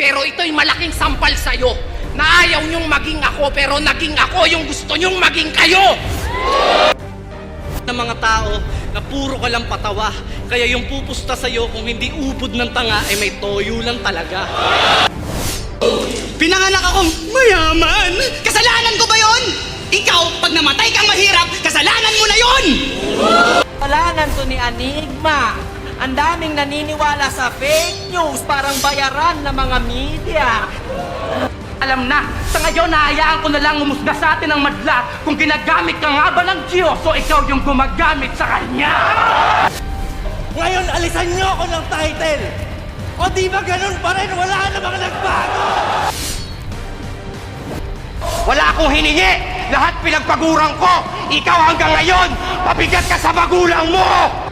Pero ito'y malaking sampal sa'yo na ayaw niyong maging ako, pero naging ako yung gusto niyong maging kayo! Ng mga tao na puro ka lang patawa, kaya yung pupusta sa'yo kung hindi ubod ng tanga ay may toyo lang talaga. Pinanganak akong mayaman! Kasalanan ko ba yon? Ikaw, pag namatay kang mahirap, kasalanan mo na yon! Kasalanan to ni Enigma. Ang daming naniniwala sa fake news, parang bayaran ng mga media. Alam na, sa ngayon nahayaan ko na lang umusga sa atin ng madla kung ginagamit ka nga ba ng Diyos o ikaw yung gumagamit sa Kanya! Ngayon, alisan niyo ako ng title! O di ba ganun pa rin? Wala namang nagbago! Wala akong hiningi! Lahat pinagpaguran ko! Ikaw hanggang ngayon, pabigat ka sa magulang mo!